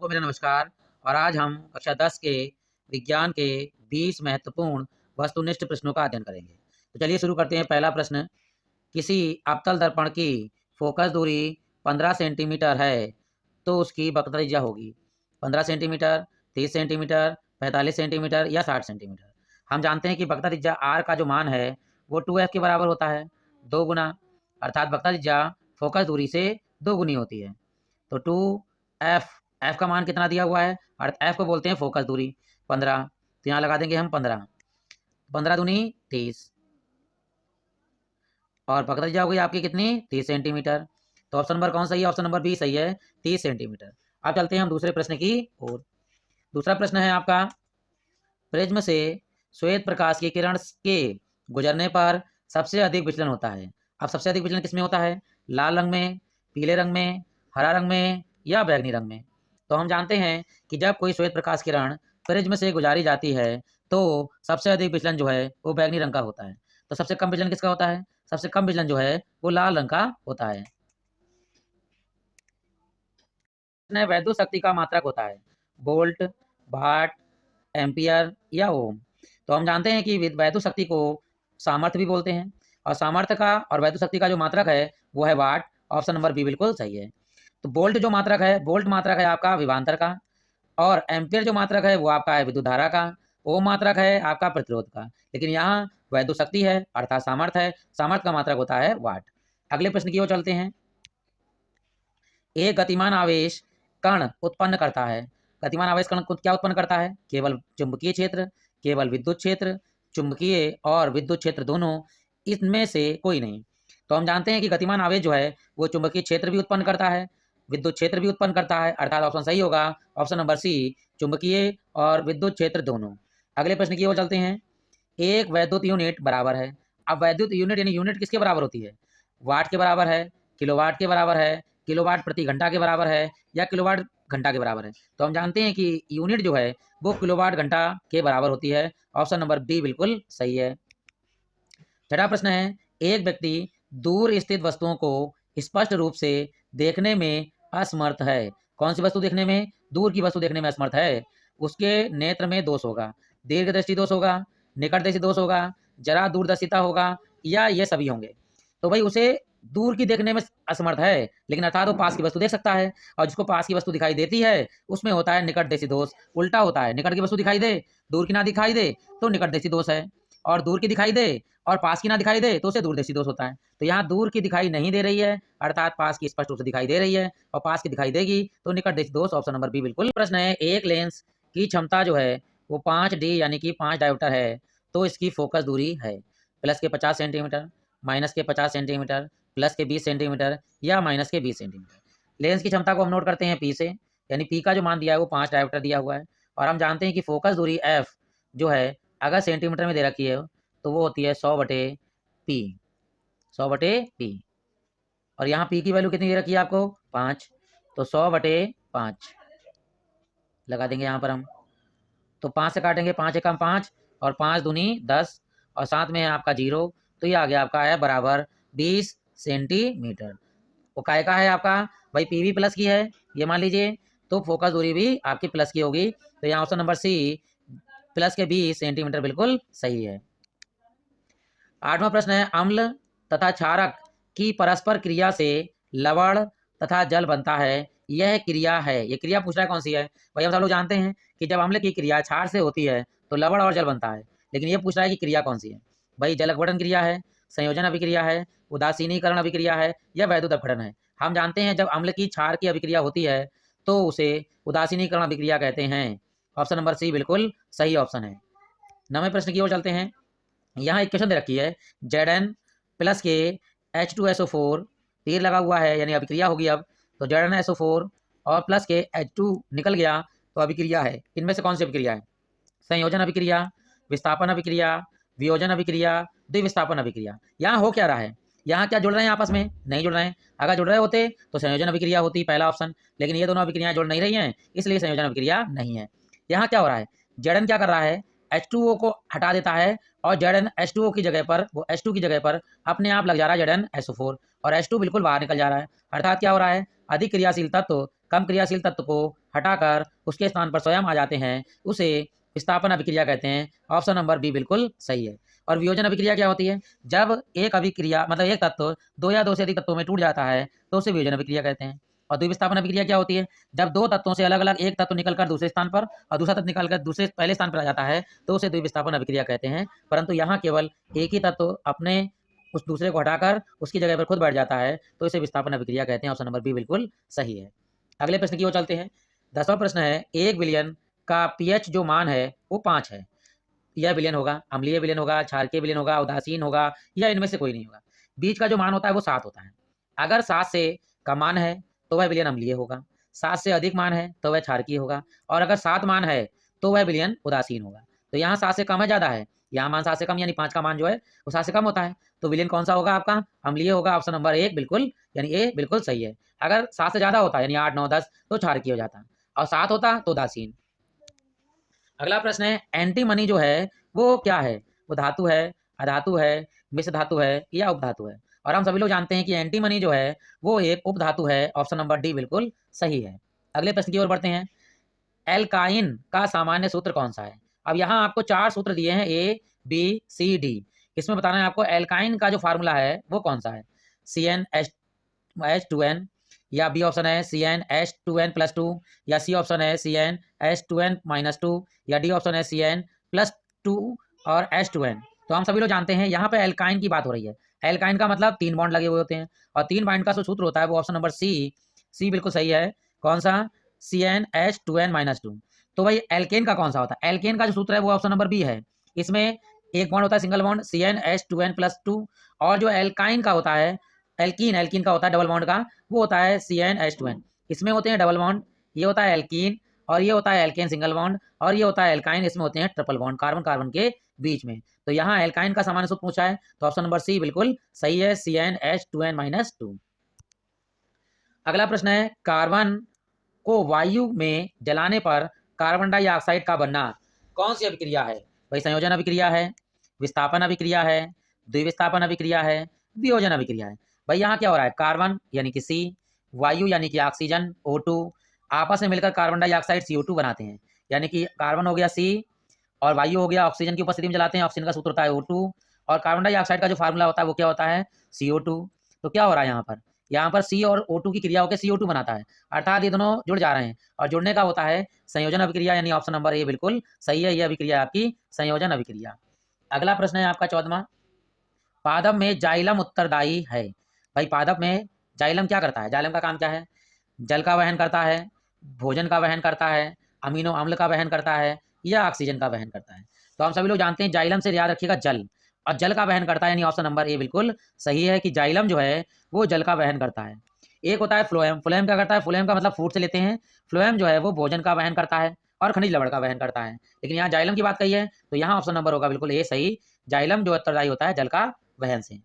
को मेरा नमस्कार। और आज हम कक्षा 10 के विज्ञान के 20 महत्वपूर्ण वस्तुनिष्ठ प्रश्नों का अध्ययन करेंगे। तो चलिए शुरू करते हैं। पहला प्रश्न, किसी अवतल दर्पण की फोकस दूरी 15 सेंटीमीटर है तो उसकी वक्रता त्रिज्या होगी 15 सेंटीमीटर, 30 सेंटीमीटर, 45 सेंटीमीटर या 60 सेंटीमीटर। हम जानते हैं कि वक्रता त्रिज्या r का जो मान है वो 2f के बराबर होता है, 2 गुना, अर्थात वक्रता त्रिज्या फोकस दूरी से 2 गुनी होती है। तो 2f, f का मान कितना दिया हुआ है, f को बोलते हैं फोकस दूरी 15। तो यहाँ लगा देंगे हम 15, 15 दूनी 30, और वक्रता त्रिज्या हो गई आपकी कितनी, 30 सेंटीमीटर। तो ऑप्शन नंबर कौन सही है? ऑप्शन नंबर बी सही है, 30 सेंटीमीटर। अब चलते हैं हम दूसरे प्रश्न की ओर। दूसरा प्रश्न है आपका, प्रिज्म से श्वेत प्रकाश की किरण के गुजरने पर सबसे अधिक विचलन होता है। अब सबसे अधिक विचलन किसमें होता है? लाल रंग में, पीले रंग में, हरा रंग में या बैंगनी रंग में। तो हम जानते हैं कि जब कोई श्वेत प्रकाश किरण प्रिज्म से गुजारी जाती है तो सबसे अधिक विचलन जो है वो बैंगनी रंग का होता है। तो सबसे कम विचलन किसका होता है? सबसे कम विचलन जो है वो लाल रंग का होता है। वैद्युत शक्ति का मात्रक होता है वोल्ट, वाट, एम्पियर या ओम। तो हम जानते हैं कि वैद्युत शक्ति को सामर्थ्य भी बोलते हैं, और सामर्थ्य का और वैद्युत शक्ति का जो मात्रक है वो है वाट। ऑप्शन नंबर बी बिल्कुल सही है। तो वोल्ट जो मात्रक है, वोल्ट मात्रक है आपका विभवांतर का, और एम्पियर जो मात्रक है वो आपका है विद्युत धारा का, ओम मात्रक है आपका प्रतिरोध का। लेकिन यहाँ वैद्युत शक्ति है अर्थात सामर्थ्य है, सामर्थ्य का मात्रक होता है वाट। अगले प्रश्न की ओर चलते हैं। एक गतिमान आवेश कण उत्पन्न करता है। गतिमान आवेश कण क्या उत्पन्न करता है? केवल चुंबकीय क्षेत्र, केवल विद्युत क्षेत्र, चुंबकीय और विद्युत क्षेत्र दोनों, इनमें से कोई नहीं। तो हम जानते हैं कि गतिमान आवेश जो है वो चुंबकीय क्षेत्र भी उत्पन्न करता है, विद्युत क्षेत्र भी उत्पन्न करता है, अर्थात ऑप्शन सही होगा ऑप्शन नंबर सी, चुंबकीय और विद्युत क्षेत्र दोनों। अगले प्रश्न की ओर चलते हैं। एक वैद्युत यूनिट बराबर है। अब वैद्युत यूनिट यानी यूनिट किसके बराबर होती है? वाट के बराबर है, किलोवाट के बराबर है, किलोवाट प्रति घंटा के बराबर है, या किलोवाट घंटा के बराबर है। तो हम जानते हैं कि यूनिट जो है वो किलोवाट घंटा के बराबर होती है। ऑप्शन नंबर बी बिल्कुल सही है। छठा प्रश्न है, एक व्यक्ति दूर स्थित वस्तुओं को स्पष्ट रूप से देखने में असमर्थ है। कौन सी वस्तु देखने में? दूर की वस्तु देखने में असमर्थ है। उसके नेत्र में दोष होगा, दीर्घ दृष्टि दोष होगा, निकट दृष्टि दोष होगा, जरा दूरदर्शिता होगा, या ये सभी होंगे। तो भाई उसे दूर की देखने में असमर्थ है, लेकिन अर्थात वो पास की वस्तु देख सकता है, और जिसको पास की वस्तु दिखाई देती है उसमें होता है निकट दृष्टि दोष। उल्टा होता है, निकट की वस्तु दिखाई दे, दूर की ना दिखाई दे तो निकट दृष्टि दोष है, और दूर की दिखाई दे और पास की ना दिखाई दे तो उसे दूरदर्शी दोष होता है। तो यहाँ दूर की दिखाई नहीं दे रही है अर्थात पास की स्पष्ट रूप से दिखाई दे रही है, और पास की दिखाई देगी तो निकटदर्शी दोष। ऑप्शन नंबर बी बिल्कुल। प्रश्न है, एक लेंस की क्षमता जो है वो 5D यानी कि 5 डायोप्टर है, तो इसकी फोकस दूरी है प्लस के 50 सेंटीमीटर, माइनस के 50 सेंटीमीटर, प्लस के 20 सेंटीमीटर या माइनस के 20 सेंटीमीटर। लेंस की क्षमता को हम नोट करते हैं पी से, यानी पी का जो मान दिया है वो 5 डायोप्टर दिया हुआ है, और हम जानते हैं कि फोकस दूरी एफ जो है अगर सेंटीमीटर में दे रखी है तो वो होती है 100/P, 100/P। और यहाँ P की वैल्यू कितनी दे रखी है आपको? 5, तो 100/5 लगा देंगे यहाँ पर हम। तो 5 से काटेंगे, 5 एकम 5 और 5 दूनी 10, और साथ में है आपका 0, तो ये आ गया आपका है बराबर 20 सेंटीमीटर। वो काय का है आपका? भाई पी भी प्लस की है ये मान लीजिए, तो फोकस दूरी भी आपकी प्लस की होगी। तो यहाँ ऑप्शन नंबर सी प्लस के 20 सेंटीमीटर बिल्कुल सही है। आठवां प्रश्न है, अम्ल तथा क्षारक की परस्पर क्रिया से लवण तथा जल बनता है, यह क्रिया है। ये क्रिया पूछ रहा है कौन सी है? भाई हम सब लोग जानते हैं कि जब अम्ल की क्रिया क्षार से होती है तो लवण और जल बनता है, लेकिन ये पूछ रहा है कि क्रिया कौन सी है। भाई जल अपघटन क्रिया है, संयोजन अभिक्रिया है, उदासीनीकरण अभिक्रिया है, या वैद्युत अपघटन है। हम जानते हैं जब अम्ल की क्षार की अभिक्रिया होती है तो उसे उदासीनीकरण अभिक्रिया कहते हैं। ऑप्शन नंबर सी बिल्कुल सही ऑप्शन है। 9वें प्रश्न की ओर चलते हैं। यहाँ एक क्वेश्चन दे रखी है, Zn प्लस के H2SO4 तीर लगा हुआ है यानी अभिक्रिया होगी। अब तो ZnSO4 और प्लस के H2 निकल गया तो अभिक्रिया है। इनमें से कौन सी अभिक्रिया है? संयोजन अभिक्रिया, विस्थापन अभिक्रिया, वियोजन अभिक्रिया, द्विविस्थापन अभिक्रिया। यहाँ हो क्या रहा है? यहाँ क्या जुड़ रहे हैं आपस में? नहीं जुड़ रहे हैं। अगर जुड़ रहे होते तो संयोजन अभिक्रिया होती, पहला ऑप्शन, लेकिन ये दोनों अभिक्रियाएं जुड़ नहीं रही हैं इसलिए संयोजन अभिक्रिया नहीं है। यहाँ क्या हो रहा है? Zn क्या कर रहा है? H2O को हटा देता है, और ZnH2O की जगह पर, वो H2 की जगह पर अपने आप लग जा रहा है ZnSO4, और H2 बिल्कुल बाहर निकल जा रहा है। अर्थात क्या हो रहा है? अधिक क्रियाशील तत्व कम क्रियाशील तत्व को हटाकर उसके स्थान पर स्वयं आ जाते हैं, उसे विस्थापन अभिक्रिया कहते हैं। ऑप्शन नंबर बी बिल्कुल सही है। और वियोजन अभिक्रिया क्या होती है? जब एक अभिक्रिया मतलब एक तत्व दो या दो से अधिक तत्वों में टूट जाता है तो उसे वियोजन अभिक्रिया कहते हैं। और द्विविस्थापन अभिक्रिया क्या होती है? जब दो तत्वों से अलग अलग एक तत्व निकलकर दूसरे स्थान पर और दूसरा तत्व निकलकर दूसरे पहले स्थान पर आ जाता है तो उसे द्विविस्थापन अभिक्रिया कहते हैं। परंतु यहाँ केवल एक ही तत्व अपने उस दूसरे को हटाकर उसकी जगह पर खुद बैठ जाता है तो इसे विस्थापन अभिक्रिया कहते हैं। ऑप्शन नंबर बी बिल्कुल सही है। अगले प्रश्न की ओर चलते हैं। 10वां प्रश्न है, 1 विलयन का पीएच जो मान है वो 5 है। यह विलयन होगा, अम्लीय विलयन होगा, क्षारकीय विलयन होगा, उदासीन होगा या इनमें से कोई नहीं होगा। बीच का जो मान होता है वो 7 होता है। अगर 7 से कम मान है तो वह विलयन अम्लीय होगा, 7 से अधिक मान है तो वह क्षारकीय होगा, और अगर 7 मान है तो वह विलयन उदासीन होगा। तो यहाँ 7 से कम है, ज़्यादा है, यहाँ मान 7 से कम यानी 5 का मान जो है वो 7 से कम होता है, तो विलयन कौन सा होगा आपका? अम्लीय होगा। ऑप्शन नंबर 1 बिल्कुल यानी ए बिल्कुल सही है। अगर 7 से ज़्यादा होता है यानी 8, 9, 10 तो क्षारकीय हो जाता, और 7 होता तो उदासीन। अगला प्रश्न है, एंटीमनी जो है वो क्या है? वो धातु है, अधातु है, मिश्र धातु है या उपधातु है? और हम सभी लोग जानते हैं कि एंटीमनी जो है वो एक उपधातु है। ऑप्शन नंबर डी बिल्कुल सही है। अगले प्रश्न की ओर बढ़ते हैं। एल्काइन का सामान्य सूत्र कौन सा है? अब यहाँ आपको 4 सूत्र दिए हैं, ए बी सी डी। इसमें बताना है आपको एल्काइन का जो फार्मूला है वो कौन सा है? CnH2n, या बी ऑप्शन है CnH2n+2, या सी ऑप्शन है CnH2n-2, या डी ऑप्शन है Cn+2 और H2n। तो हम सभी लोग जानते हैं यहाँ पे एल्काइन की बात हो रही है। एल्काइन का मतलब 3 बॉन्ड लगे हुए होते हैं, और 3 बॉन्ड का जो सूत्र होता है वो ऑप्शन नंबर सी बिल्कुल सही है। कौन सा? CnH2n-2। तो भाई एल्केन का कौन सा होता है? एल्केन का जो सूत्र है वो ऑप्शन नंबर बी है। इसमें एक बॉन्ड होता है सिंगल बॉन्ड CnH2n+2, और जो एल्काइन का होता है एल्कीन का होता है डबल बॉन्ड का, वो होता है CnH2n। इसमें होते हैं डबल बॉन्ड, ये होता है एल्कीन, और ये होता है एल्केन सिंगल बॉन्ड, और ये होता है एल्काइन, इसमें होते हैं ट्रिपल बॉन्ड कार्बन कार्बन के बीच में। तो यहाँ एल्काइन का सामान्य सूत्र पूछा है तो ऑप्शन नंबर सी बिल्कुल सही है, CnH2n-2। अगला प्रश्न है, कार्बन को वायु में जलाने पर कार्बन डाइऑक्साइड का बनना कौन सी अभिक्रिया है? भाई संयोजन अभिक्रिया है, विस्थापन अभिक्रिया है, द्विविस्थापन अभिक्रिया है, वियोजन अभिक्रिया है। भाई यहाँ क्या हो रहा है? कार्बन यानी कि सी, वायु यानी कि ऑक्सीजन O2 आपस में मिलकर कार्बन डाइऑक्साइड CO2 बनाते हैं। यानी कि कार्बन हो गया सी और वायु हो गया, ऑक्सीजन की उपस्थिति में जलाते हैं, ऑक्सीजन का सूत्र होता है O2, और कार्बन डाइऑक्साइड का जो फार्मूला होता है वो क्या होता है? CO2। तो क्या हो रहा है यहाँ पर? यहाँ पर सी और O2 की क्रिया होकर CO2 बनाता है, अर्थात ये दोनों जुड़ जा रहे हैं, और जुड़ने का होता है संयोजन अभिक्रिया, यानी ऑप्शन नंबर ए बिल्कुल सही है, यह अभिक्रिया आपकी संयोजन अभिक्रिया। अगला प्रश्न है आपका 14वां, पादप में जाइलम उत्तरदायी है। भाई पादप में जाइलम क्या करता है? जाइलम का काम क्या है? जल का वहन करता है, भोजन का वहन करता है, अमीनो अम्ल का वहन करता है, या ऑक्सीजन का वहन करता है? तो हम सभी लोग जानते हैं जाइलम से याद रखिएगा जल, और जल का वहन करता है, यानी ऑप्शन नंबर ए बिल्कुल सही है कि जाइलम जो है वो जल का वहन करता है। एक होता है फ्लोएम, फ्लोएम क्या करता है? फ्लोएम का मतलब फूड से लेते हैं, फ्लोएम जो है वो भोजन का वहन करता है और खनिज लवण का वहन करता है। लेकिन यहाँ जाइलम की बात कही है तो यहाँ ऑप्शन नंबर होगा बिल्कुल ए सही, जाइलम जो उत्तरदायी होता है जल का वहन से।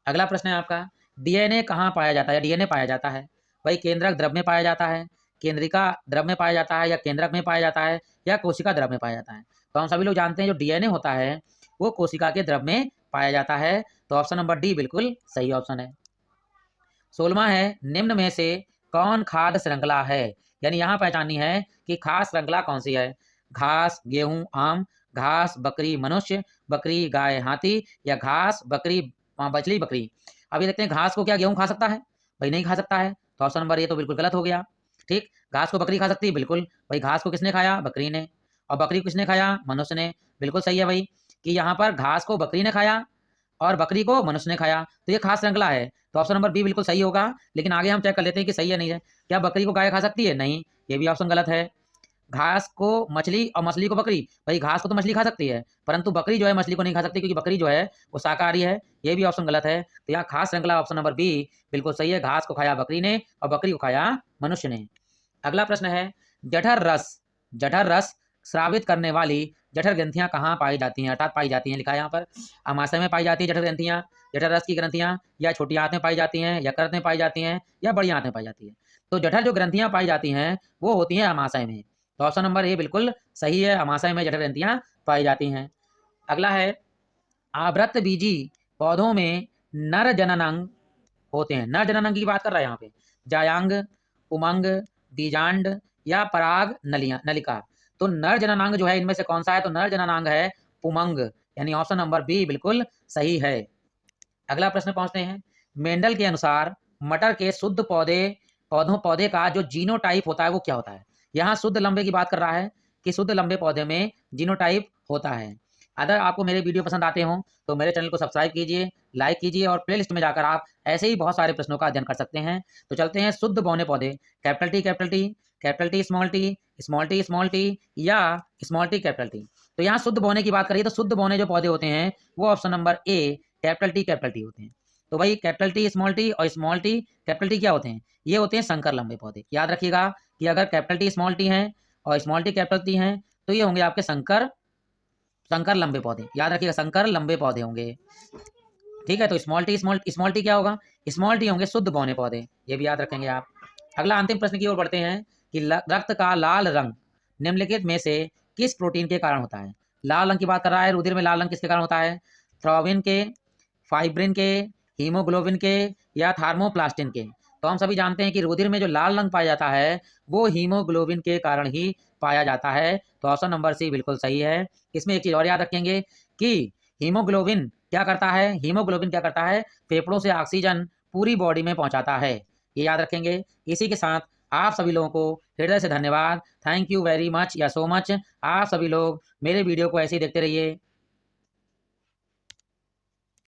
अगला प्रश्न है आपका, डीएनए कहाँ पाया जाता है? डीएनए पाया जाता है भाई केंद्रक द्रव में पाया जाता है, केंद्रिका द्रव में पाया जाता है, या केंद्रक में पाया जाता है, या कोशिका द्रव में पाया जाता है? तो हम सभी लोग जानते हैं जो डीएनए होता है वो कोशिका के द्रव में पाया जाता है, तो ऑप्शन नंबर डी बिल्कुल सही ऑप्शन है। 16वां है, निम्न में से कौन खाद्य श्रृंखला है? यानी यहाँ पहचाननी है कि खास श्रृंखला कौन सी है? घास गेहूं आम, घास बकरी मनुष्य, बकरी गाय हाथी, या घास बकरी बछली बकरी? अब ये देखते हैं, घास को क्या गेहूं खा सकता है? भाई नहीं खा सकता है, तो ऑप्शन नंबर ये तो बिल्कुल गलत हो गया। ठीक, घास को बकरी खा सकती है, बिल्कुल भाई घास को किसने खाया? बकरी ने। और बकरी को किसने खाया? मनुष्य ने। बिल्कुल सही है भाई कि यहाँ पर घास को बकरी ने खाया और बकरी को मनुष्य ने खाया, तो ये खास श्रृंखला है, तो ऑप्शन नंबर बी बिल्कुल सही होगा। लेकिन आगे हम चेक कर लेते हैं कि सही है नहीं है। क्या बकरी को गाय खा सकती है? नहीं, ये भी ऑप्शन गलत है। घास को मछली और मछली को बकरी, भाई घास को तो मछली खा सकती है परंतु बकरी जो है मछली को नहीं खा सकती, क्योंकि बकरी जो है वो शाकाहारी है, ये भी ऑप्शन गलत है। तो यहाँ खास श्रृंखला ऑप्शन नंबर बी बिल्कुल सही है, घास को खाया बकरी ने और बकरी को खाया मनुष्य ने। अगला प्रश्न है, जठर रस स्रावित करने वाली जठर ग्रंथियां कहाँ पाई जाती हैं? अर्थात पाई जाती हैं, लिखा है यहाँ पर अमाशय में पाई जाती है जठर ग्रंथियां, जठर रस की ग्रंथियां, या छोटी आंत में पाई जाती हैं, यकृत में पाई जाती हैं, या बड़ी आंत में पाई जाती है? तो जठर जो ग्रंथियां पाई जाती हैं वो होती हैं अमाशय में, तो ऑप्शन नंबर ए बिल्कुल सही है, अमाशय में जठर ग्रंथियां पाई जाती हैं। अगला है, आवृत बीजी पौधों में नर जननांग होते हैं, नर जननांग की बात कर रहा है यहाँ पे, जायांग, उमंग, बीजांड या पराग नलिका। तो नर जननांग जो है इनमें से कौन सा है? तो नर जननांग है पुमंग, यानी ऑप्शन नंबर बी बिल्कुल सही है। अगला प्रश्न पहुंचते हैं। मेंडल के अनुसार मटर के शुद्ध पौधे का जो जीनोटाइप होता है वो क्या होता है? यहाँ शुद्ध लंबे की बात कर रहा है कि शुद्ध लंबे पौधे में जीनोटाइप होता है। अगर आपको मेरे वीडियो पसंद आते हों तो मेरे चैनल को सब्सक्राइब कीजिए, लाइक कीजिए और प्लेलिस्ट में जाकर आप ऐसे ही बहुत सारे प्रश्नों का अध्ययन कर सकते हैं। तो चलते हैं शुद्ध बौने पौधे, capital T capital T, capital T small T, small T small T या स्मॉल टी कैपिटल टी। तो यहाँ शुद्ध बौने की बात करिए तो शुद्ध बौने जो पौधे होते हैं वो option number A capital T होते हैं। तो भाई कैपिटल टी और स्मॉल टी कैपिटल टी क्या होते हैं? ये होते हैं संकर लंबे पौधे। याद रखिएगा कि अगर कैपिटल टी स्मॉल टी हैं और स्मॉल टी कैपिटल टी हैं तो ये होंगे आपके संकर लंबे पौधे। याद रखिएगा संकर लंबे पौधे होंगे। ठीक है, तो स्मॉल टी क्या होगा? स्मॉल टी होंगे शुद्ध बौने पौधे, ये भी याद रखेंगे आप। अगला अंतिम प्रश्न की ओर बढ़ते हैं कि रक्त का लाल रंग निम्नलिखित में से किस प्रोटीन के कारण होता है? लाल रंग की बात कर रहा है, रुधिर में लाल रंग किसके कारण होता है? थ्रोबिन के, फाइब्रिन के, हीमोग्लोबिन के या थार्मोप्लास्टिन के? तो हम सभी जानते हैं कि रुधिर में जो लाल रंग पाया जाता है वो हीमोग्लोबिन के कारण ही पाया जाता है। तो ऑप्शन नंबर सी बिल्कुल सही है। इसमें एक चीज और याद रखेंगे कि हीमोग्लोबिन क्या करता है? हीमोग्लोबिन क्या करता है? फेफड़ों से ऑक्सीजन पूरी बॉडी में पहुंचाता है, ये याद रखेंगे। इसी के साथ आप सभी लोगों को हृदय से धन्यवाद। थैंक यू वेरी मच या सो मच। आप सभी लोग मेरे वीडियो को ऐसे ही देखते रहिए।